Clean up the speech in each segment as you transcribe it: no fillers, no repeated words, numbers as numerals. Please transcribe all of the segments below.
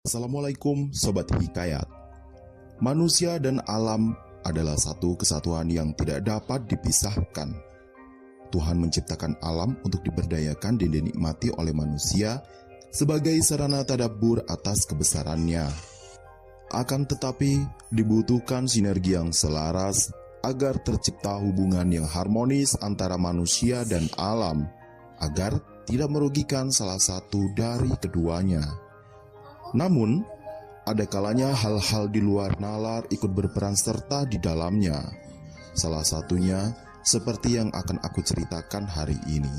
Assalamualaikum Sobat Hikayat. Manusia dan alam adalah satu kesatuan yang tidak dapat dipisahkan. Tuhan menciptakan alam untuk diberdayakan dan dinikmati oleh manusia sebagai sarana tadabbur atas kebesarannya. Akan tetapi, dibutuhkan sinergi yang selaras agar tercipta hubungan yang harmonis antara manusia dan alam, agar tidak merugikan salah satu dari keduanya. Namun, ada kalanya hal-hal di luar nalar ikut berperan serta di dalamnya. Salah satunya seperti yang akan aku ceritakan hari ini.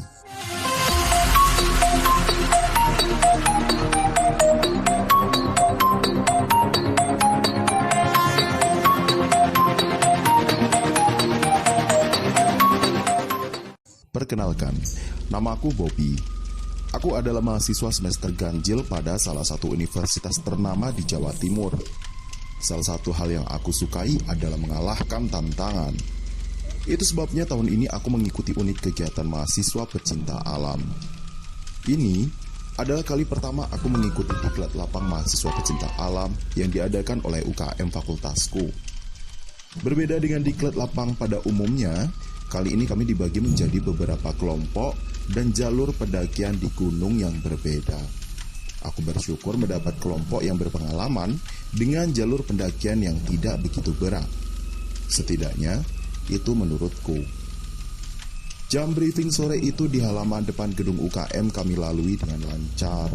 Perkenalkan, namaku Bobby. Aku adalah mahasiswa semester ganjil pada salah satu universitas ternama di Jawa Timur. Salah satu hal yang aku sukai adalah mengalahkan tantangan. Itu sebabnya tahun ini aku mengikuti unit kegiatan mahasiswa pecinta alam. Ini adalah kali pertama aku mengikuti diklat lapang mahasiswa pecinta alam yang diadakan oleh UKM fakultasku. Berbeda dengan diklat lapang pada umumnya, kali ini kami dibagi menjadi beberapa kelompok dan jalur pendakian di gunung yang berbeda. Aku bersyukur mendapat kelompok yang berpengalaman dengan jalur pendakian yang tidak begitu berat. Setidaknya, itu menurutku. Jam briefing sore itu di halaman depan gedung UKM kami lalui dengan lancar.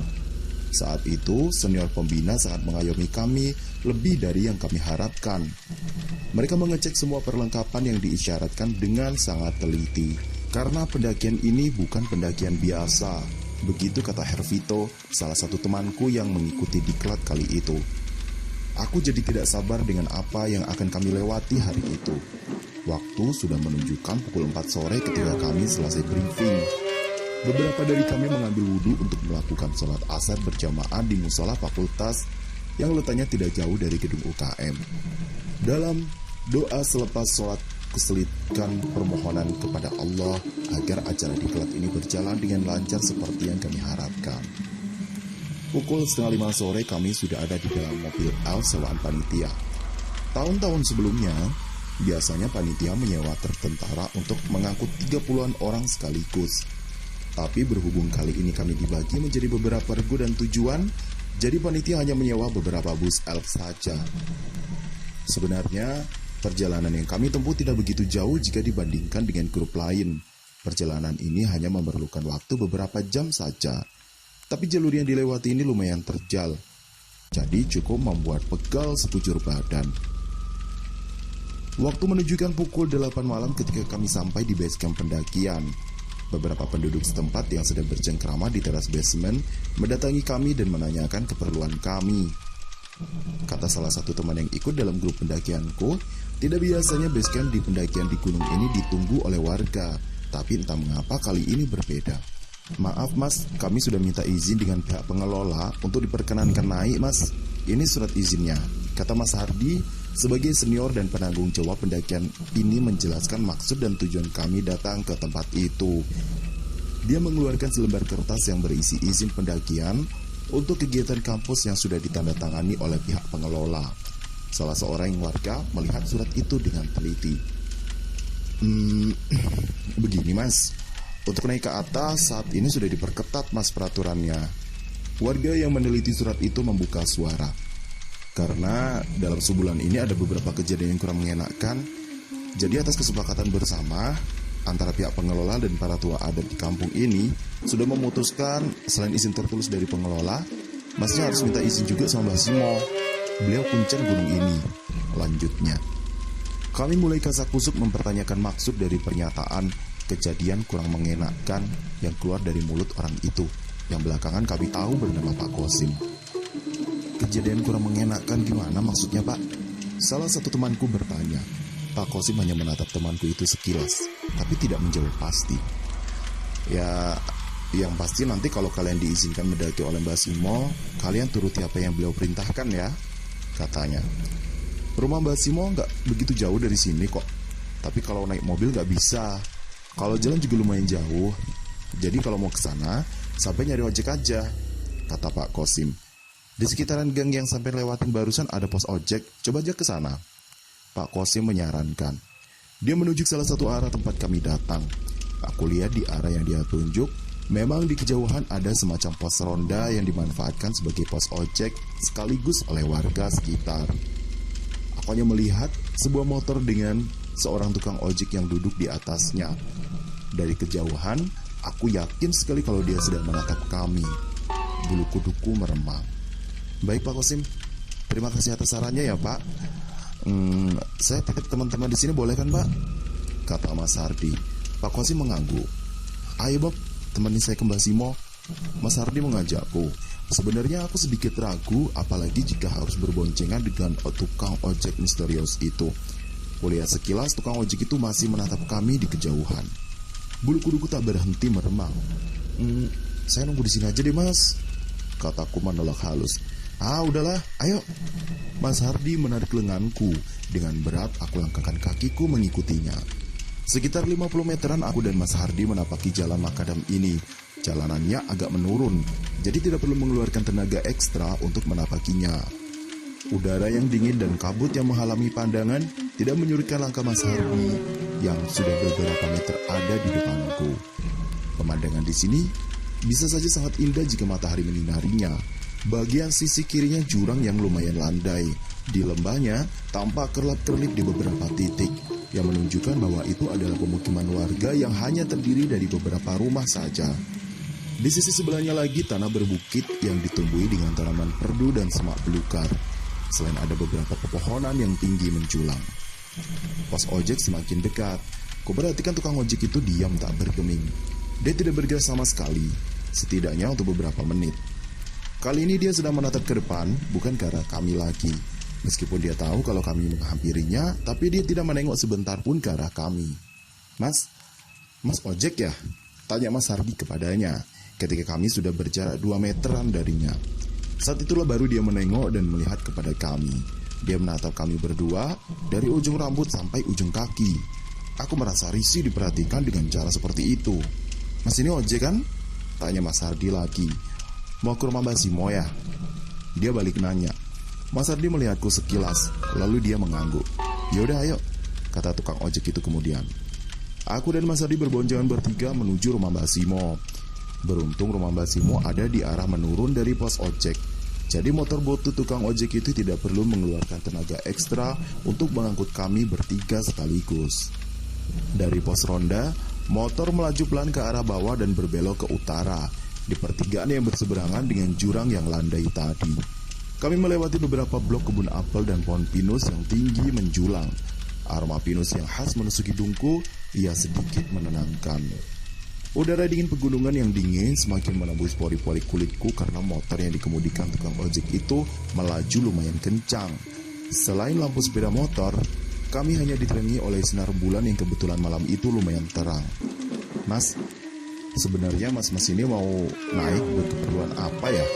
Saat itu, senior pembina sangat mengayomi kami lebih dari yang kami harapkan. Mereka mengecek semua perlengkapan yang diisyaratkan dengan sangat teliti. Karena pendakian ini bukan pendakian biasa, begitu kata Hervito, salah satu temanku yang mengikuti diklat kali itu. Aku jadi tidak sabar dengan apa yang akan kami lewati hari itu. Waktu sudah menunjukkan pukul 4 sore ketika kami selesai briefing. Beberapa dari kami mengambil wudhu untuk melakukan sholat asar berjamaah di musola fakultas yang letaknya tidak jauh dari gedung UKM. Dalam doa selepas sholat, keselitkan permohonan kepada Allah agar acara diklat ini berjalan dengan lancar seperti yang kami harapkan. Pukul 4:30 sore kami sudah ada di dalam mobil L sewaan panitia. Tahun-tahun sebelumnya, biasanya panitia menyewa truk tentara untuk mengangkut 30-an orang sekaligus. Tapi berhubung kali ini kami dibagi menjadi beberapa regu dan tujuan, jadi panitia hanya menyewa beberapa bus Elf saja. Sebenarnya, perjalanan yang kami tempuh tidak begitu jauh jika dibandingkan dengan grup lain. Perjalanan ini hanya memerlukan waktu beberapa jam saja. Tapi jalur yang dilewati ini lumayan terjal, jadi cukup membuat pegal sekujur badan. Waktu menunjukkan pukul 8 malam ketika kami sampai di base camp pendakian. Beberapa penduduk setempat yang sedang bercengkrama di teras basement mendatangi kami dan menanyakan keperluan kami. Kata salah satu teman yang ikut dalam grup pendakianku, tidak biasanya base camp di pendakian di gunung ini ditunggu oleh warga, tapi entah mengapa kali ini berbeda. Maaf mas, kami sudah minta izin dengan pihak pengelola untuk diperkenankan naik mas. Ini surat izinnya, kata Mas Hardi sebagai senior dan penanggung jawab pendakian ini menjelaskan maksud dan tujuan kami datang ke tempat itu. Dia mengeluarkan selembar kertas yang berisi izin pendakian untuk kegiatan kampus yang sudah ditandatangani oleh pihak pengelola. Salah seorang warga melihat surat itu dengan teliti. Begini mas, untuk naik ke atas saat ini sudah diperketat mas peraturannya. Warga yang meneliti surat itu membuka suara. Karena dalam sebulan ini ada beberapa kejadian yang kurang mengenakan, jadi atas kesepakatan bersama antara pihak pengelola dan para tua adat di kampung ini sudah memutuskan selain izin tertulis dari pengelola, masnya harus minta izin juga sama Mbah Simo. Beliau kuncen gunung ini. Lanjutnya, kami mulai kasak-kusuk mempertanyakan maksud dari pernyataan kejadian kurang mengenakan yang keluar dari mulut orang itu, yang belakangan kami tahu bernama Pak Kosim. Kejadian kurang mengenakan gimana maksudnya pak? Salah satu temanku bertanya. Pak Kosim hanya menatap temanku itu sekilas, tapi tidak menjawab pasti. Ya, yang pasti nanti kalau kalian diizinkan mendaki oleh Mbah Simo, kalian turuti apa yang beliau perintahkan ya, katanya. Rumah Mbah Simo nggak begitu jauh dari sini kok, tapi kalau naik mobil nggak bisa. Kalau jalan juga lumayan jauh, jadi kalau mau ke sana sampai nyari ojek aja, kata Pak Kosim. Di sekitaran gang yang sampai lewatin barusan ada pos ojek, coba aja ke sana. Pak Kosim menyarankan. Dia menuju ke salah satu arah tempat kami datang. Aku lihat di arah yang dia tunjuk, memang di kejauhan ada semacam pos ronda yang dimanfaatkan sebagai pos ojek sekaligus oleh warga sekitar. Aku hanya melihat sebuah motor dengan seorang tukang ojek yang duduk di atasnya. Dari kejauhan, aku yakin sekali kalau dia sedang menatap kami. Bulu kuduku meremang. Baik Pak Kosim, terima kasih atas sarannya ya Pak. Saya titip teman-teman di sini boleh kan Pak? Kata Mas Hardi. Pak Kosim mengangguk. Ayo Bob, temenin saya ke Mbak Simo. Mas Hardi mengajakku. Sebenarnya aku sedikit ragu, apalagi jika harus berboncengan dengan tukang ojek misterius itu. Kulihat sekilas tukang ojek itu masih menatap kami di kejauhan. Bulu kuduku tak berhenti meremang. Saya nunggu di sini aja deh Mas, kataku menolak halus. Udahlah, ayo. Mas Hardi menarik lenganku. Dengan berat aku langkahkan kakiku mengikutinya. Sekitar 50 meteran aku dan Mas Hardi menapaki jalan makadam ini. Jalanannya agak menurun, jadi tidak perlu mengeluarkan tenaga ekstra untuk menapakinya. Udara yang dingin dan kabut yang menghalangi pandangan tidak menyurutkan langkah Mas Hardi yang sudah beberapa meter ada di depanku. Pemandangan di sini bisa saja sangat indah jika matahari menyinarinya. Bagian sisi kirinya jurang yang lumayan landai. Di lembahnya tampak kerlap-kerlip di beberapa titik yang menunjukkan bahwa itu adalah pemukiman warga yang hanya terdiri dari beberapa rumah saja. Di sisi sebelahnya lagi tanah berbukit yang ditumbuhi dengan tanaman perdu dan semak belukar. Selain ada beberapa pepohonan yang tinggi menjulang. Pos ojek semakin dekat. Kuperhatikan tukang ojek itu diam tak bergeming. Dia tidak bergerak sama sekali, setidaknya untuk beberapa menit. Kali ini dia sedang menatap ke depan, bukan ke arah kami lagi. Meskipun dia tahu kalau kami menghampirinya, tapi dia tidak menengok sebentar pun ke arah kami. Mas ojek ya? Tanya Mas Hardi kepadanya ketika kami sudah berjarak 2 meteran darinya. Saat itulah baru dia menengok dan melihat kepada kami. Dia menatap kami berdua dari ujung rambut sampai ujung kaki. Aku merasa risih diperhatikan dengan cara seperti itu. Mas ini ojek kan? Tanya Mas Hardi lagi. Mau ke rumah Mbak Simo ya? Dia balik nanya. Mas Hardi melihatku sekilas, lalu dia mengangguk. Yaudah ayo, kata tukang ojek itu kemudian. Aku dan Mas Hardi berboncengan bertiga menuju rumah Mbak Simo. Beruntung rumah Mbak Simo ada di arah menurun dari pos ojek. Jadi motor botu tukang ojek itu tidak perlu mengeluarkan tenaga ekstra untuk mengangkut kami bertiga sekaligus. Dari pos ronda, motor melaju pelan ke arah bawah dan berbelok ke utara, di pertigaan yang berseberangan dengan jurang yang landai tadi. Kami melewati beberapa blok kebun apel dan pohon pinus yang tinggi menjulang. Aroma pinus yang khas menusuk hidungku, ia sedikit menenangkan. Udara dingin pegunungan yang dingin semakin menembus pori-pori kulitku karena motor yang dikemudikan tukang ojek itu melaju lumayan kencang. Selain lampu sepeda motor, kami hanya diterangi oleh sinar bulan yang kebetulan malam itu lumayan terang. Mas, sebenarnya mas-mas ini mau naik buat keperluan apa ya?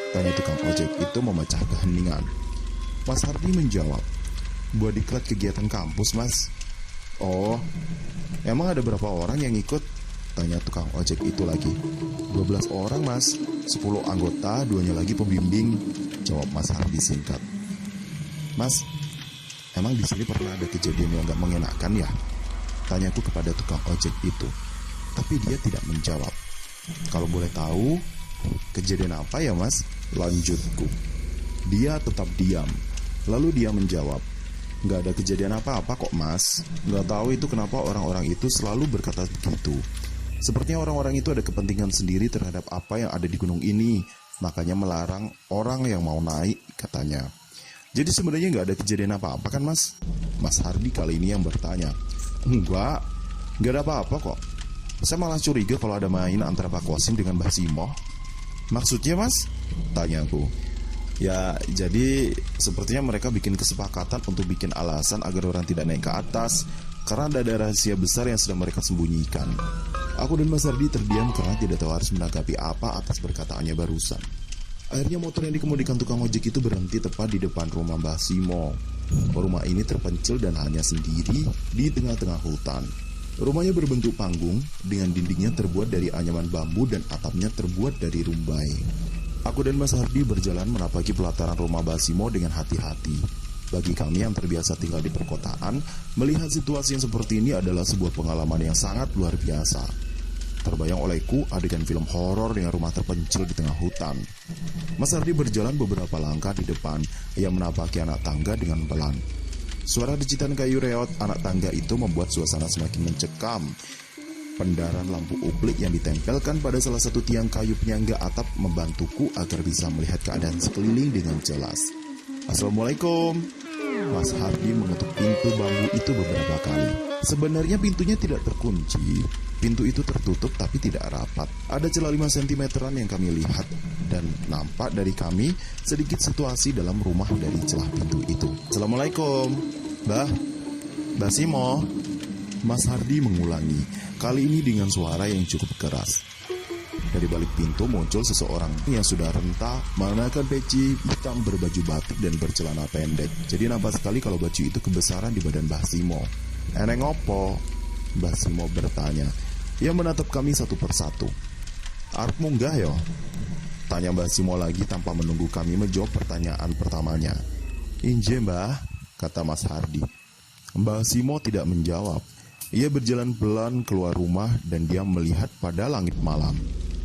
Tanya tukang ojek itu memecah keheningan. Mas Hardi menjawab, buat diklat kegiatan kampus mas. Oh, emang ada berapa orang yang ikut? Tanya tukang ojek itu lagi. 12 orang mas, 10 anggota, 2-nya lagi pembimbing, jawab Mas Hardi singkat. Mas, emang di sini pernah ada kejadian yang gak mengenakan ya? Tanyaku kepada tukang ojek itu. Tapi dia tidak menjawab. Kalau boleh tahu, kejadian apa ya mas? Lanjutku. Dia tetap diam. Lalu dia menjawab, gak ada kejadian apa-apa kok mas. Gak tahu itu kenapa orang-orang itu selalu berkata begitu. Sepertinya orang-orang itu ada kepentingan sendiri terhadap apa yang ada di gunung ini, makanya melarang orang yang mau naik, katanya. Jadi sebenarnya gak ada kejadian apa-apa kan mas? Mas Hardi kali ini yang bertanya. Enggak, gak ada apa-apa kok. Saya malah curiga kalau ada main antara Pak Kosim dengan Mbak Simo. Maksudnya mas? Tanyaku. Ya jadi sepertinya mereka bikin kesepakatan untuk bikin alasan agar orang tidak naik ke atas, karena ada rahasia besar yang sedang mereka sembunyikan. Aku dan Mas Hardi terdiam karena tidak tahu harus menanggapi apa atas perkataannya barusan. Akhirnya motor yang dikemudikan tukang ojek itu berhenti tepat di depan rumah Mbah Simo. Rumah ini terpencil dan hanya sendiri di tengah-tengah hutan. Rumahnya berbentuk panggung dengan dindingnya terbuat dari anyaman bambu dan atapnya terbuat dari rumbai. Aku dan Mas Hardi berjalan menapaki pelataran rumah Basimo dengan hati-hati. Bagi kami yang terbiasa tinggal di perkotaan, melihat situasi yang seperti ini adalah sebuah pengalaman yang sangat luar biasa. Terbayang olehku adegan film horor dengan rumah terpencil di tengah hutan. Mas Hardi berjalan beberapa langkah di depan. Ia menapaki anak tangga dengan pelan. Suara decitan kayu reot anak tangga itu membuat suasana semakin mencekam. Pendaran lampu uplik yang ditempelkan pada salah satu tiang kayu penyangga atap membantuku agar bisa melihat keadaan sekeliling dengan jelas. Assalamualaikum. Mas Hardi mengetuk pintu bambu itu beberapa kali. Sebenarnya pintunya tidak terkunci. Pintu itu tertutup tapi tidak rapat. Ada celah 5 cm yang kami lihat dan nampak dari kami sedikit situasi dalam rumah dari celah pintu itu. Assalamualaikum, Mbah Basimo. Mas Hardi mengulangi, kali ini dengan suara yang cukup keras. Dari balik pintu muncul seseorang yang sudah renta, mengenakan peci hitam berbaju batik dan bercelana pendek. Jadi nampak sekali kalau baju itu kebesaran di badan Basimo. Eneng opo? Basimo bertanya. Ia menatap kami satu persatu. Arep munggah yo? Tanya Basimo lagi tanpa menunggu kami menjawab pertanyaan pertamanya. Inje mbah, kata Mas Hardi. Basimo tidak menjawab. Ia berjalan pelan keluar rumah dan dia melihat pada langit malam.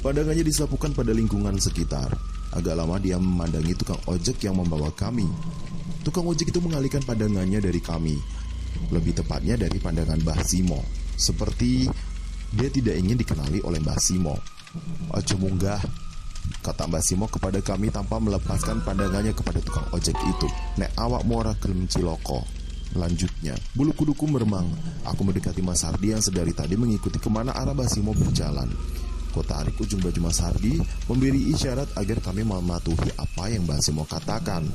Pandangannya disapukan pada lingkungan sekitar. Agak lama dia memandangi tukang ojek yang membawa kami. Tukang ojek itu mengalihkan pandangannya dari kami. Lebih tepatnya dari pandangan Basimo. Seperti dia tidak ingin dikenali oleh Basimo. Ojo munggah, kata Basimo kepada kami tanpa melepaskan pandangannya kepada tukang ojek itu. Nek awak ora gelem ciloko. Lanjutnya, bulu kuduku meremang. Aku mendekati Mas Hardi yang sedari tadi mengikuti kemana arah Basimo berjalan. Ku tarik ujung baju Mas Hardi, memberi isyarat agar kami mematuhi apa yang Basimo katakan.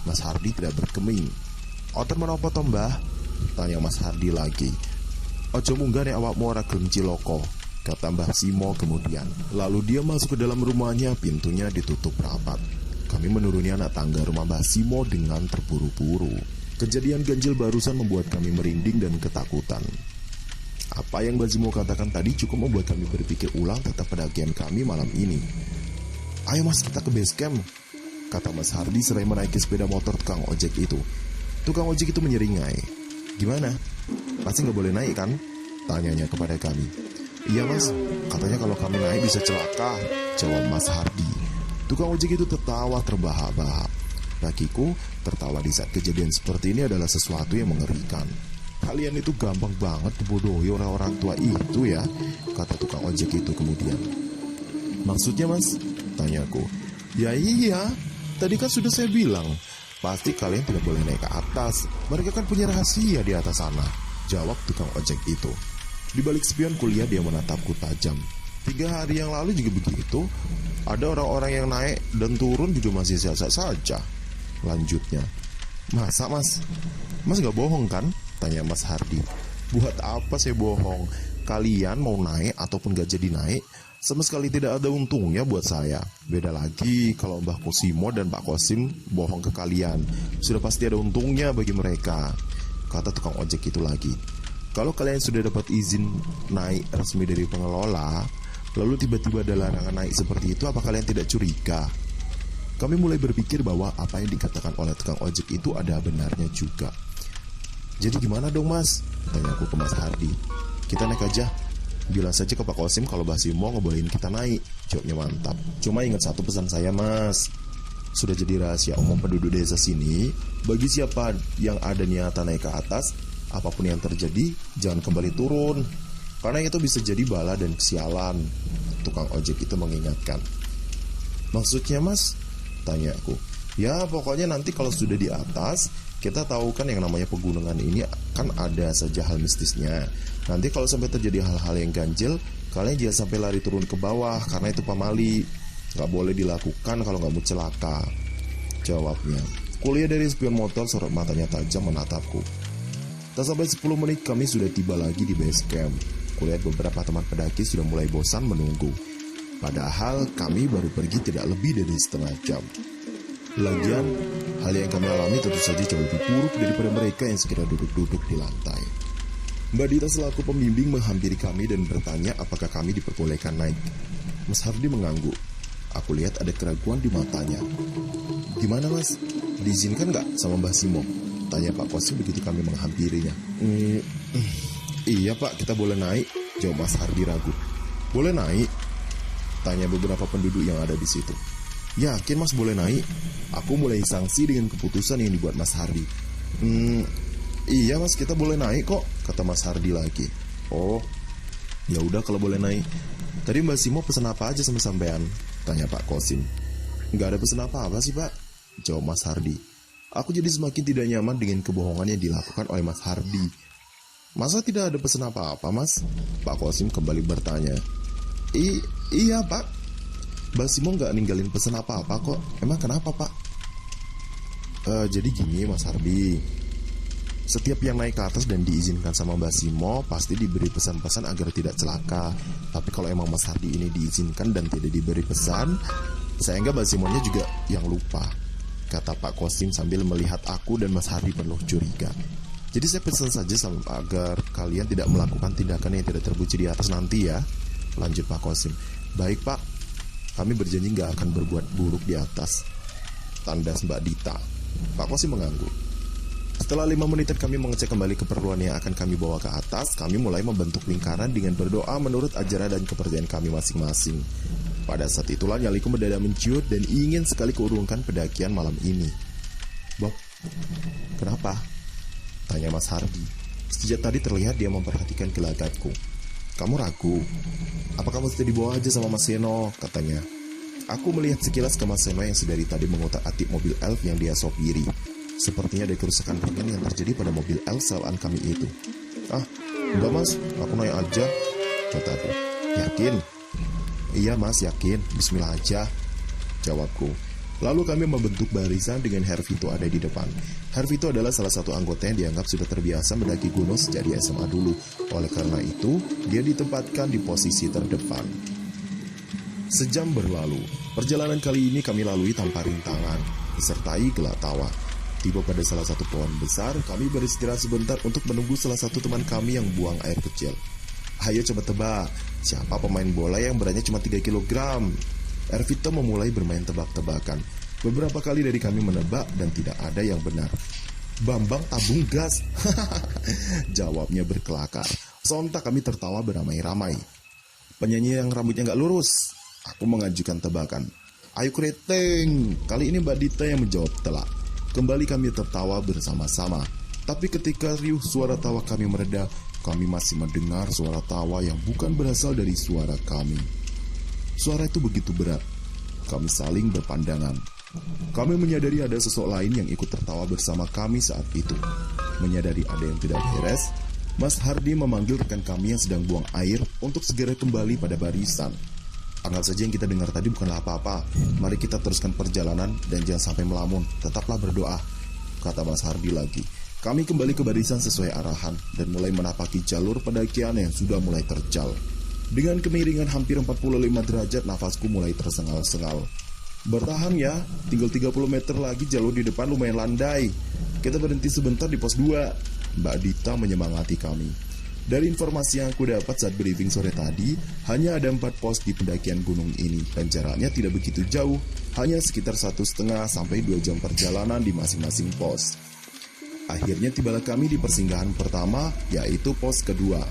Mas Hardi tidak berkeming. Oten menopo to mbah? Tanya Mas Hardi lagi. Ojo munggah nek awakmu ora gelem ciloko, kata Mbah Simo kemudian. Lalu dia masuk ke dalam rumahnya, pintunya ditutup rapat. Kami menuruni anak tangga rumah Mbah Simo dengan terburu-buru. Kejadian ganjil barusan membuat kami merinding dan ketakutan. Apa yang Mbah Simo katakan tadi cukup membuat kami berpikir ulang tentang pendakian kami malam ini. Ayo mas, kita ke base camp, kata Mas Hardi seraya menaiki sepeda motor tukang ojek itu. Tukang ojek itu menyeringai. Gimana? Pasti nggak boleh naik kan? Tanyanya kepada kami. Iya mas, katanya kalau kami naik bisa celaka, jawab Mas Hardi. Tukang ojek itu tertawa terbahak-bahak. Bagiku, tertawa di saat kejadian seperti ini adalah sesuatu yang mengerikan. Kalian itu gampang banget dibodohi orang-orang tua itu ya, kata tukang ojek itu kemudian. Maksudnya mas? Tanyaku. Ya iya, tadi kan sudah saya bilang, pasti kalian tidak boleh naik ke atas. Mereka kan punya rahasia di atas sana, jawab tukang ojek itu. Di balik spion kuliah dia menatapku tajam. 3 hari yang lalu juga begitu. Ada orang-orang yang naik dan turun juga masih sehat saja. Lanjutnya, masa mas? Mas gak bohong kan? Tanya Mas Hardi. Buat apa saya bohong? Kalian mau naik ataupun gak jadi naik, sama sekali tidak ada untungnya buat saya. Beda lagi kalau Mbah Kosimo dan Pak Kosim bohong ke kalian. Sudah pasti ada untungnya bagi mereka, kata tukang ojek itu lagi. Kalau kalian sudah dapat izin naik resmi dari pengelola, lalu tiba-tiba ada larangan naik seperti itu, apa kalian tidak curiga? Kami mulai berpikir bahwa apa yang dikatakan oleh tukang ojek itu ada benarnya juga. Jadi gimana dong mas? Tanyaku ke Mas Hardi. Kita naik aja. Bilang saja ke Pak Kosim kalau Basimo ngebolehin kita naik. Jawabnya mantap. Cuma ingat satu pesan saya mas. Sudah jadi rahasia umum penduduk desa sini. Bagi siapa yang ada niatan naik ke atas, apapun yang terjadi, jangan kembali turun. Karena itu bisa jadi bala dan kesialan. Tukang ojek itu mengingatkan. Maksudnya mas? Tanyaku. Ya pokoknya nanti kalau sudah di atas, kita tahu kan yang namanya pegunungan ini kan ada saja hal mistisnya. Nanti kalau sampai terjadi hal-hal yang ganjil, kalian jangan sampai lari turun ke bawah, karena itu pamali. Gak boleh dilakukan kalau gak mau celaka, jawabnya. Kuliah dari spion motor, sorot matanya tajam menatapku. Tak sampai 10 menit kami sudah tiba lagi di base camp. Kulihat beberapa teman pendaki sudah mulai bosan menunggu. Padahal kami baru pergi tidak lebih dari setengah jam. Lagian, hal yang kami alami tentu saja jauh lebih buruk daripada mereka yang sekedar duduk-duduk di lantai. Mbak Dita selaku pembimbing menghampiri kami dan bertanya apakah kami diperbolehkan naik. Mas Hardi mengangguk. Aku lihat ada keraguan di matanya. Gimana mas? Diizinkan nggak sama Mbah Simo? Tanya Pak Kosim begitu kami menghampirinya. Iya pak, kita boleh naik, jawab Mas Hardi ragu. Boleh naik? Tanya beberapa penduduk yang ada di situ. Yakin mas boleh naik? Aku mulai sanksi dengan keputusan yang dibuat Mas Hardi. Iya mas, kita boleh naik kok, kata Mas Hardi lagi. Oh, ya udah kalau boleh naik. Tadi Mbak Simo pesan apa aja sama sampean? Tanya Pak Kosim. Nggak ada pesan apa-apa sih pak, jawab Mas Hardi. Aku jadi semakin tidak nyaman dengan kebohongan yang dilakukan oleh Mas Hardi. Masa tidak ada pesan apa-apa mas? Pak Kosim kembali bertanya. Iya pak, Mbak Simo nggak ninggalin pesan apa-apa kok. Emang kenapa pak? Jadi gini Mas Hardi, setiap yang naik ke atas dan diizinkan sama Mbak Simo pasti diberi pesan-pesan agar tidak celaka. Tapi kalau emang Mas Hardi ini diizinkan dan tidak diberi pesan, sehingga Mbak Simonya juga yang lupa, kata Pak Kosim sambil melihat aku dan Mas Hardi penuh curiga. Jadi saya pesan saja sama Pak agar kalian tidak melakukan tindakan yang tidak terpuji di atas nanti ya, lanjut Pak Kosim. Baik pak, kami berjanji gak akan berbuat buruk di atas, tandas Mbak Dita. Pak Kosim mengangguk. Setelah 5 menit kami mengecek kembali keperluan yang akan kami bawa ke atas, kami mulai membentuk lingkaran dengan berdoa menurut ajaran dan kepercayaan kami masing-masing. Pada saat itulah nyaliku mendadak menciut dan ingin sekali keurungkan pendakian malam ini. Bob, kenapa? Tanya Mas Hardi. Sejak tadi terlihat dia memperhatikan gelagatku. Kamu ragu? Apa kamu sudah dibawa aja sama Mas Seno? Katanya. Aku melihat sekilas ke Mas Seno yang sedari tadi mengutak-atik mobil elf yang dia sopiri. Sepertinya ada kerusakan ringan yang terjadi pada mobil elf sewaan kami itu. Enggak mas, aku naik aja, kataku. Yakin? Iya mas, yakin. Bismillah aja, jawabku. Lalu kami membentuk barisan dengan Hervito ada di depan. Hervito adalah salah satu anggota yang dianggap sudah terbiasa mendaki gunung sejak di SMA dulu. Oleh karena itu, dia ditempatkan di posisi terdepan. Sejam berlalu. Perjalanan kali ini kami lalui tanpa rintangan, disertai gelak tawa. Tiba pada salah satu pohon besar, kami beristirahat sebentar untuk menunggu salah satu teman kami yang buang air kecil. Ayo coba tebak, siapa pemain bola yang beratnya cuma 3 kg? Hervito memulai bermain tebak-tebakan. Beberapa kali dari kami menebak dan tidak ada yang benar. Bambang tabung gas. Jawabnya berkelakar. Sontak kami tertawa beramai-ramai. Penyanyi yang rambutnya gak lurus. Aku mengajukan tebakan. Ayo keriting. Kali ini Mbak Dita yang menjawab telak. Kembali kami tertawa bersama-sama. Tapi ketika riuh suara tawa kami mereda, kami masih mendengar suara tawa yang bukan berasal dari suara kami. Suara itu begitu berat. Kami saling berpandangan. Kami menyadari ada sosok lain yang ikut tertawa bersama kami saat itu. Menyadari ada yang tidak beres, Mas Hardi memanggil rekan kami yang sedang buang air untuk segera kembali pada barisan. Anggap saja yang kita dengar tadi bukanlah apa-apa. Mari kita teruskan perjalanan dan jangan sampai melamun. Tetaplah berdoa, kata Mas Hardi lagi. Kami kembali ke barisan sesuai arahan dan mulai menapaki jalur pendakian yang sudah mulai terjal. Dengan kemiringan hampir 45 derajat, nafasku mulai tersengal-sengal. Bertahan ya, tinggal 30 meter lagi jalur di depan lumayan landai. Kita berhenti sebentar di pos 2. Mbak Dita menyemangati kami. Dari informasi yang aku dapat saat briefing sore tadi, hanya ada 4 pos di pendakian gunung ini dan jaraknya tidak begitu jauh, hanya sekitar 1,5 sampai 2 jam perjalanan di masing-masing pos. Akhirnya tibalah kami di persinggahan pertama, yaitu pos kedua.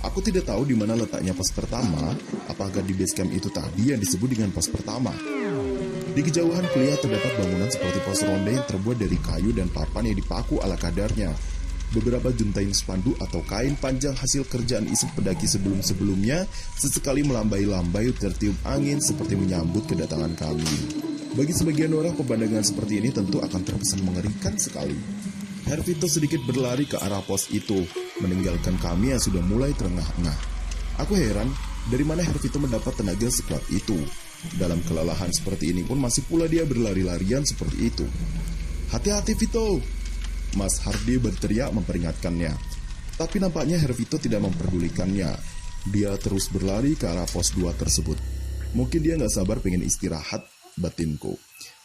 Aku tidak tahu di mana letaknya pos pertama, apakah di base camp itu tadi yang disebut dengan pos pertama. Di kejauhan kulihat terdapat bangunan seperti pos ronde yang terbuat dari kayu dan papan yang dipaku ala kadarnya. Beberapa juntain spanduk atau kain panjang hasil kerjaan iseng pendaki sebelum-sebelumnya sesekali melambai-lambai tertiup angin seperti menyambut kedatangan kami. Bagi sebagian orang pemandangan seperti ini tentu akan terkesan mengerikan sekali. Hervito sedikit berlari ke arah pos itu, meninggalkan kami yang sudah mulai terengah-engah. Aku heran, dari mana Hervito mendapat tenaga sekuat itu. Dalam kelelahan seperti ini pun masih pula dia berlari-larian seperti itu. Hati-hati Vito, Mas Hardi berteriak memperingatkannya. Tapi nampaknya Hervito tidak memperdulikannya. Dia terus berlari ke arah pos 2 tersebut. Mungkin dia gak sabar pengen istirahat, batinku.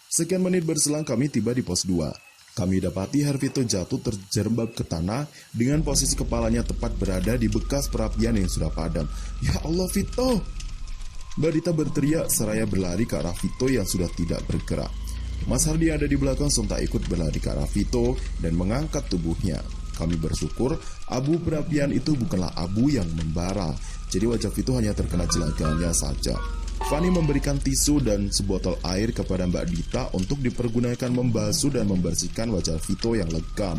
Sekian menit berselang kami tiba di pos 2. Kami dapati Hervito jatuh terjerembab ke tanah dengan posisi kepalanya tepat berada di bekas perapian yang sudah padam. Ya Allah Vito! Mbak Dita berteriak seraya berlari ke arah Vito yang sudah tidak bergerak. Mas Hardi yang ada di belakang sontak ikut berlari ke arah Vito dan mengangkat tubuhnya. Kami bersyukur abu perapian itu bukanlah abu yang membara, jadi wajah Vito hanya terkena jelaganya saja. Fani memberikan tisu dan sebotol air kepada Mbak Dita untuk dipergunakan membasuh dan membersihkan wajah Vito yang legam.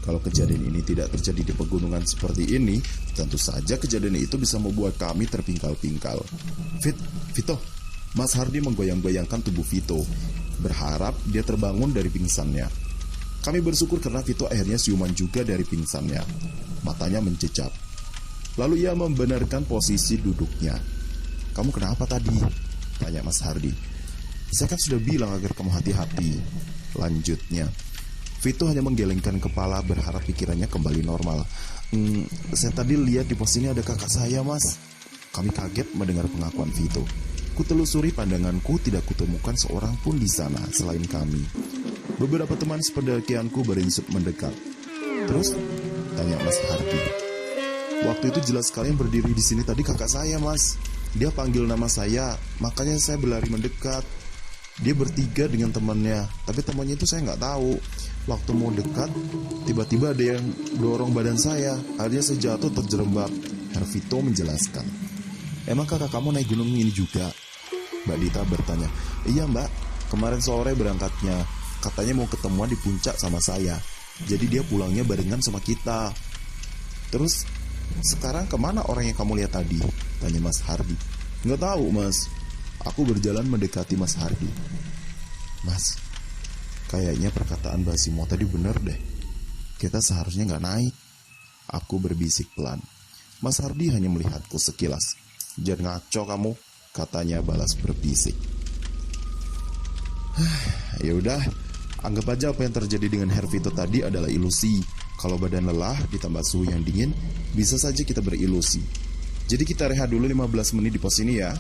Kalau kejadian ini tidak terjadi di pegunungan seperti ini, tentu saja kejadian itu bisa membuat kami terpingkal-pingkal. Vito, Mas Hardi menggoyang-goyangkan tubuh Vito, berharap dia terbangun dari pingsannya. Kami bersyukur karena Vito akhirnya siuman juga dari pingsannya. Matanya mencecap. Lalu ia membenarkan posisi duduknya. "Kamu kenapa tadi?" tanya Mas Hardi. "Saya kan sudah bilang agar kamu hati-hati," lanjutnya. Vito hanya menggelengkan kepala berharap pikirannya kembali normal. Saya tadi lihat di pos ini ada kakak saya, Mas." Kami kaget mendengar pengakuan Vito. Kutelusuri pandanganku, tidak kutemukan seorang pun di sana selain kami. Beberapa teman sependakianku beringsut mendekat. "Terus?" tanya Mas Hardi. "Waktu itu jelas sekali yang berdiri di sini tadi kakak saya, Mas. Dia panggil nama saya, makanya saya berlari mendekat. Dia bertiga dengan temannya, tapi temannya itu saya nggak tahu. Waktu mau dekat, tiba-tiba ada yang dorong badan saya. Akhirnya saya jatuh terjerembab," Hervito menjelaskan. "Emang kakak kamu naik gunung ini juga?" Mbak Dita bertanya. "Iya Mbak, kemarin sore berangkatnya. Katanya mau ketemuan di puncak sama saya. Jadi dia pulangnya barengan sama kita." "Terus sekarang kemana orang yang kamu lihat tadi?" tanya Mas Hardi. "Nggak tahu Mas." Aku berjalan mendekati Mas Hardi. "Mas, kayaknya perkataan Mbak Simo tadi benar deh. Kita seharusnya nggak naik." Aku berbisik pelan. Mas Hardi hanya melihatku sekilas. "Jangan ngaco kamu," katanya balas berbisik. Ya udah, anggap aja apa yang terjadi dengan Hervito tadi adalah ilusi. Kalau badan lelah ditambah suhu yang dingin, bisa saja kita berilusi. Jadi kita rehat dulu 15 menit di pos ini ya.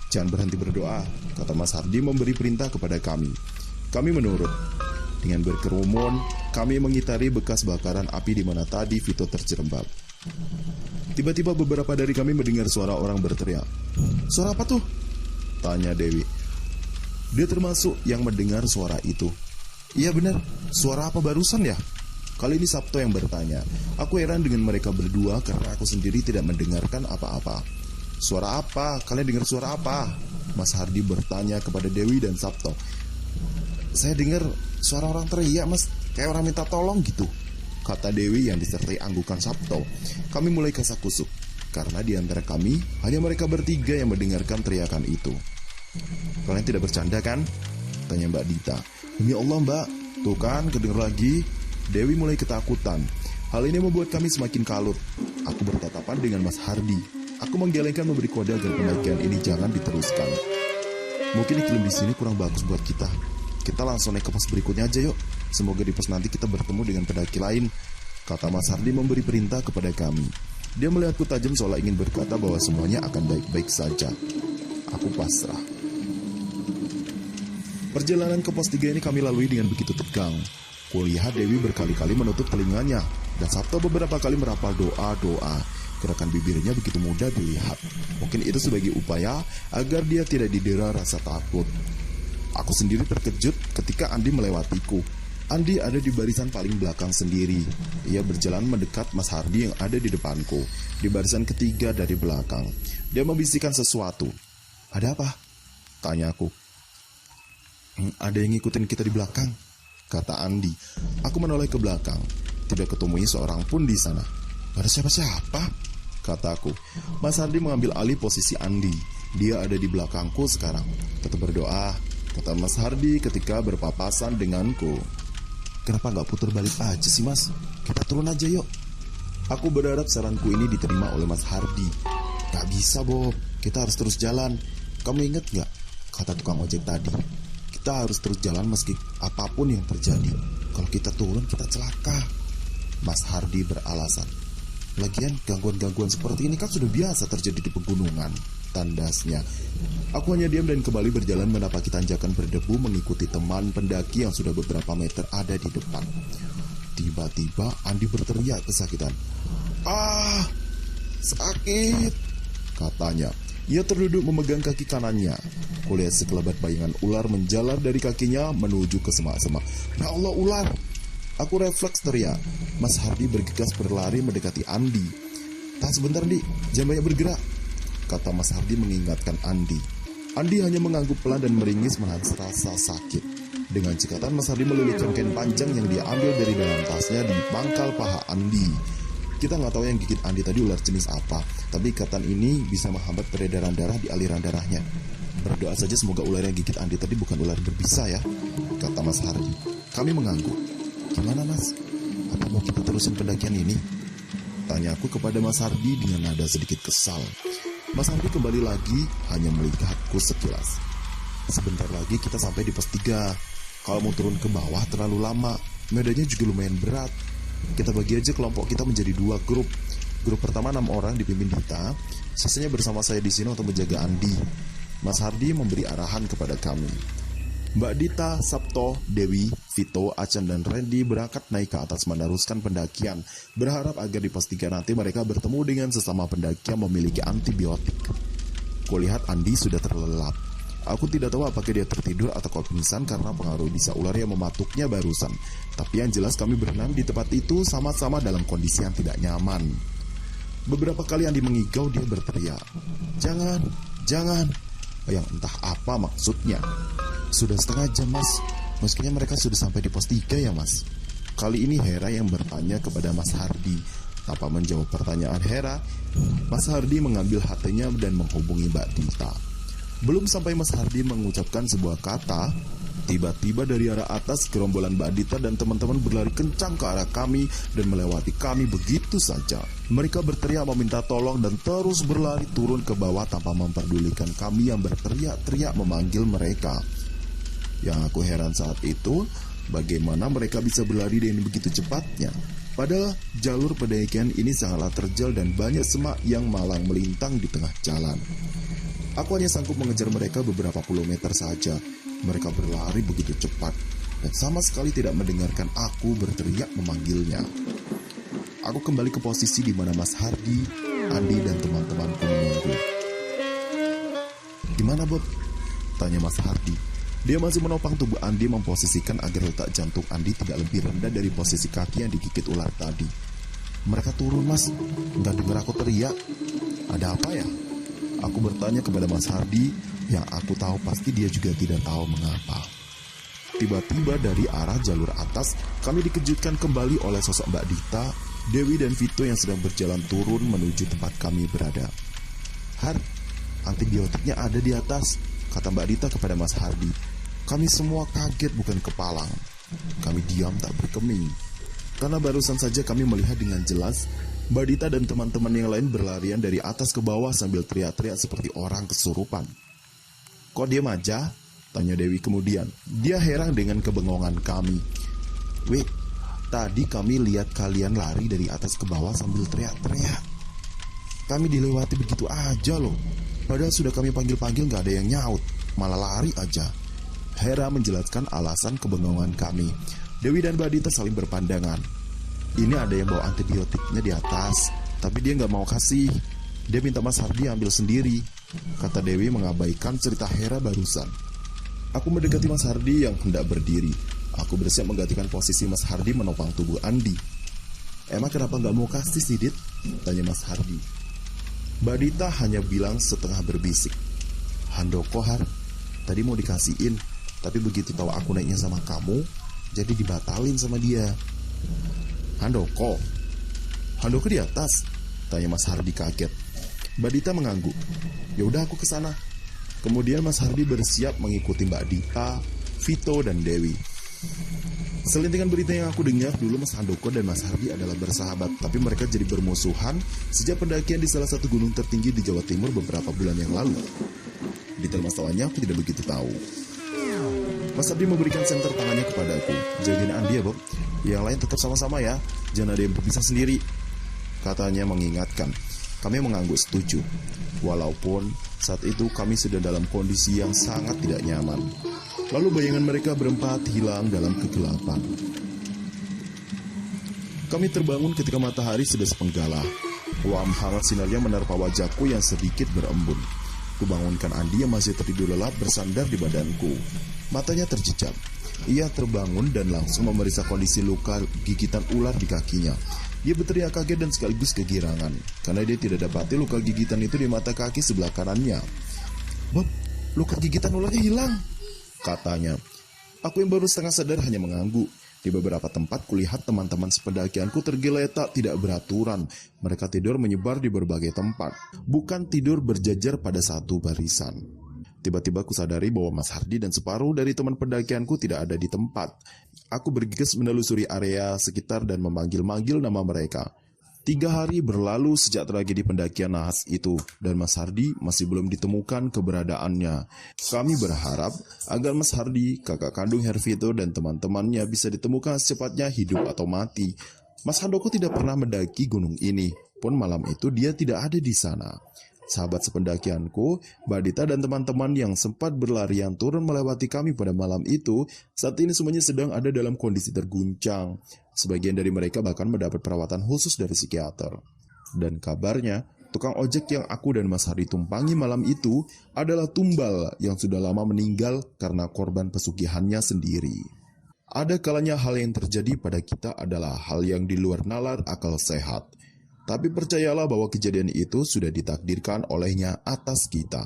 "Jangan berhenti berdoa," kata Mas Hardi memberi perintah kepada kami. Kami menurut. Dengan berkerumun, kami mengitari bekas bakaran api di mana tadi Vito terjerembab. Tiba-tiba beberapa dari kami mendengar suara orang berteriak. "Suara apa tuh?" tanya Dewi. Dia termasuk yang mendengar suara itu. "Iya benar, suara apa barusan ya?" Kali ini Sabto yang bertanya. Aku heran dengan mereka berdua karena aku sendiri tidak mendengarkan apa-apa. "Suara apa? Kalian dengar suara apa?" Mas Hardi bertanya kepada Dewi dan Sabto. "Saya dengar suara orang teriak Mas, kayak orang minta tolong gitu," kata Dewi yang disertai anggukan Sabto. Kami mulai kasak-kusuk, karena di antara kami hanya mereka bertiga yang mendengarkan teriakan itu. "Kalian tidak bercanda kan?" tanya Mbak Dita. "Demi Allah Mbak, tuh kan kedengar lagi." Dewi mulai ketakutan. Hal ini membuat kami semakin kalut. Aku bertatapan dengan Mas Hardi. Aku menggelengkan memberi kode agar pendakian ini jangan diteruskan. "Mungkin iklim di sini kurang bagus buat kita. Kita langsung naik ke pos berikutnya aja yuk. Semoga di pos nanti kita bertemu dengan pendaki lain," kata Mas Hardi memberi perintah kepada kami. Dia melihatku tajam seolah ingin berkata bahwa semuanya akan baik-baik saja. Aku pasrah. Perjalanan ke pos 3 ini kami lalui dengan begitu tegang. Kulihat Dewi berkali-kali menutup telinganya, dan Sabto beberapa kali merapal doa-doa. Gerakan bibirnya begitu mudah dilihat. Mungkin itu sebagai upaya agar dia tidak didera rasa takut. Aku sendiri terkejut ketika Andi melewatiku. Andi ada di barisan paling belakang sendiri. Ia berjalan mendekat Mas Hardi yang ada di depanku, di barisan ketiga dari belakang. Dia membisikkan sesuatu. "Ada apa?" tanyaku. "Ada yang ngikutin kita di belakang," kata Andi. Aku menoleh ke belakang. Tidak ketemui seorang pun di sana. "Ada siapa-siapa?" kataku. Mas Hardi mengambil alih posisi Andi. Dia ada di belakangku sekarang. "Tetap berdoa," kata Mas Hardi ketika berpapasan denganku. "Kenapa gak putar balik aja sih Mas? Kita turun aja yuk." Aku berharap saranku ini diterima oleh Mas Hardi. "Gak bisa Bob, kita harus terus jalan. Kamu ingat gak?" kata tukang ojek tadi. "Kita harus terus jalan meski apapun yang terjadi. Kalau kita turun kita celaka," Mas Hardi beralasan. "Lagian gangguan-gangguan seperti ini kan sudah biasa terjadi di pegunungan," tandasnya. Aku hanya diam dan kembali berjalan menapaki tanjakan berdebu mengikuti teman pendaki yang sudah beberapa meter ada di depan. Tiba-tiba Andi berteriak kesakitan. "Ah, sakit," katanya. Ia terduduk memegang kaki kanannya. Kulihat sekelebat bayangan ular menjalar dari kakinya menuju ke semak-semak. Ya Allah, ular! Aku refleks teriak. Mas Hardi bergegas berlari mendekati Andi. "Tahan sebentar, Di. Jangan banyak bergerak," kata Mas Hardi mengingatkan Andi. Andi hanya mengangguk pelan dan meringis menahan rasa sakit. Dengan cekatan Mas Hardi melilitkan kain panjang yang dia ambil dari dalam tasnya di pangkal paha Andi. Kita nggak tahu yang gigit Andi tadi ular jenis apa, tapi ikatan ini bisa menghambat peredaran darah di aliran darahnya. Berdoa saja semoga ular yang gigit Andi tadi bukan ular berbisa ya, kata Mas Hardi. Kami mengangguk. Gimana Mas? Apa mau kita terusin pendakian ini? Tanya aku kepada Mas Hardi dengan nada sedikit kesal. Mas Hardi kembali lagi hanya melihatku sekilas. Sebentar lagi kita sampai di pos 3. Kalau mau turun ke bawah terlalu lama, medannya juga lumayan berat. Kita bagi aja kelompok kita menjadi 2 grup. Grup pertama 6 orang dipimpin Dita, sisanya bersama saya di sini untuk menjaga Andi. Mas Hardi memberi arahan kepada kami. Mbak Dita, Sabto, Dewi, Vito, Acan dan Randy berangkat naik ke atas meneruskan pendakian, berharap agar di pos 3 nanti mereka bertemu dengan sesama pendaki yang memiliki antibiotik. Kulihat Andi sudah terlelap. Aku tidak tahu apakah dia tertidur atau pingsan karena pengaruh bisa ular yang mematuknya barusan. Tapi yang jelas kami berenam di tempat itu sama-sama dalam kondisi yang tidak nyaman. Beberapa kali Andi mengigau, dia berteriak, "Jangan, jangan!" Yang entah apa maksudnya. Sudah setengah jam Mas. Mestinya mereka sudah sampai di pos 3 ya Mas. Kali ini Hera yang bertanya kepada Mas Hardi. Tanpa menjawab pertanyaan Hera, Mas Hardi mengambil HP-nya dan menghubungi Mbak Dita. Belum sampai Mas Hardi mengucapkan sebuah kata, tiba-tiba dari arah atas gerombolan Mbak Dita dan teman-teman berlari kencang ke arah kami dan melewati kami begitu saja. Mereka berteriak meminta tolong dan terus berlari turun ke bawah tanpa memperdulikan kami yang berteriak-teriak memanggil mereka. Yang aku heran saat itu, bagaimana mereka bisa berlari dengan begitu cepatnya. Padahal jalur pendakian ini sangatlah terjal dan banyak semak yang malang melintang di tengah jalan. Aku hanya sanggup mengejar mereka beberapa puluh meter saja. Mereka berlari begitu cepat dan sama sekali tidak mendengarkan aku berteriak memanggilnya. Aku kembali ke posisi di mana Mas Hardi, Andi dan teman-temanku menunggu. "Gimana Bob?" tanya Mas Hardi. Dia masih menopang tubuh Andi memposisikan agar letak jantung Andi tidak lebih rendah dari posisi kaki yang digigit ular tadi. "Mereka turun Mas, nggak dengar aku teriak. Ada apa ya?" Aku bertanya kepada Mas Hardi, yang aku tahu pasti dia juga tidak tahu mengapa. Tiba-tiba dari arah jalur atas, kami dikejutkan kembali oleh sosok Mbak Dita, Dewi dan Vito yang sedang berjalan turun menuju tempat kami berada. "Har, antibiotiknya ada di atas," kata Mbak Dita kepada Mas Hardi. Kami semua kaget bukan kepalang. Kami diam tak berkeming. Karena barusan saja kami melihat dengan jelas Mbak Dita dan teman-teman yang lain berlarian dari atas ke bawah sambil teriak-teriak seperti orang kesurupan. "Kok diam aja?" tanya Dewi kemudian. Dia heran dengan kebengongan kami. "Wait, tadi kami lihat kalian lari dari atas ke bawah sambil teriak-teriak. Kami dilewati begitu aja loh. Padahal sudah kami panggil-panggil gak ada yang nyaut, malah lari aja." Hera menjelaskan alasan kebengongan kami. Dewi dan Mbak Dita saling berpandangan. "Ini ada yang bawa antibiotiknya di atas, tapi dia gak mau kasih. Dia minta Mas Hardi ambil sendiri," kata Dewi mengabaikan cerita Hera barusan. Aku mendekati Mas Hardi yang hendak berdiri. Aku bersiap menggantikan posisi Mas Hardi menopang tubuh Andi. "Emang kenapa gak mau kasih sih, Dit?" tanya Mas Hardi. Mbak Dita hanya bilang setengah berbisik, "Handoko Har, tadi mau dikasihin, tapi begitu tahu aku naiknya sama kamu, jadi dibatalin sama dia." "Handoko? Handoko di atas?" tanya Mas Hardi kaget. Mbak Dita mengangguk. "Ya udah aku kesana." Kemudian Mas Hardi bersiap mengikuti Mbak Dita, Vito dan Dewi. Selintingan berita yang aku dengar dulu Mas Handoko dan Mas Hardi adalah bersahabat, tapi mereka jadi bermusuhan sejak pendakian di salah satu gunung tertinggi di Jawa Timur beberapa bulan yang lalu. Detail masalahnya aku tidak begitu tahu. Mas Hardi memberikan senter tangannya kepadaku. "Jagain Andi ya Bob, yang lain tetap sama-sama ya, jangan ada yang berpisah sendiri," katanya mengingatkan. Kami mengangguk setuju. Walaupun saat itu kami sudah dalam kondisi yang sangat tidak nyaman. Lalu bayangan mereka berempat hilang dalam kegelapan. Kami terbangun ketika matahari sudah sepenggalah. Wam hangat sinarnya menerpa wajahku yang sedikit berembun. Kubangunkan Andi yang masih tertidur lelap bersandar di badanku. Matanya terjejak. Ia terbangun dan langsung memeriksa kondisi luka gigitan ular di kakinya. Dia berteriak kaget dan sekaligus kegirangan, karena dia tidak dapati luka gigitan itu di mata kaki sebelah kanannya. "Bob, luka gigitan ularnya hilang," katanya. Aku yang baru setengah sadar hanya mengangguk. Di beberapa tempat kulihat teman-teman sependakianku tergeletak tidak beraturan. Mereka tidur menyebar di berbagai tempat, bukan tidur berjajar pada satu barisan. Tiba-tiba kusadari bahwa Mas Hardi dan separuh dari teman pendakianku tidak ada di tempat. Aku bergegas menelusuri area sekitar dan memanggil-manggil nama mereka. 3 hari berlalu sejak tragedi pendakian nahas itu, dan Mas Hardi masih belum ditemukan keberadaannya. Kami berharap agar Mas Hardi, kakak kandung Hervito dan teman-temannya bisa ditemukan secepatnya hidup atau mati. Mas Handoko tidak pernah mendaki gunung ini, pun malam itu dia tidak ada di sana. Sahabat sependakianku, Mbak Dita dan teman-teman yang sempat berlarian turun melewati kami pada malam itu, saat ini semuanya sedang ada dalam kondisi terguncang. Sebagian dari mereka bahkan mendapat perawatan khusus dari psikiater. Dan kabarnya, tukang ojek yang aku dan Mas Hari tumpangi malam itu adalah tumbal yang sudah lama meninggal karena korban pesugihannya sendiri. Ada kalanya hal yang terjadi pada kita adalah hal yang di luar nalar akal sehat. Tapi percayalah bahwa kejadian itu sudah ditakdirkan olehnya atas kita.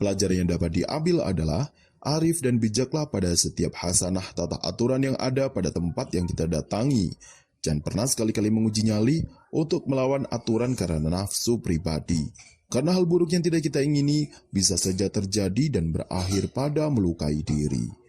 Pelajaran yang dapat diambil adalah arif dan bijaklah pada setiap hasanah tata aturan yang ada pada tempat yang kita datangi. Jangan pernah sekali-kali menguji nyali untuk melawan aturan karena nafsu pribadi. Karena hal buruk yang tidak kita ingini bisa saja terjadi dan berakhir pada melukai diri.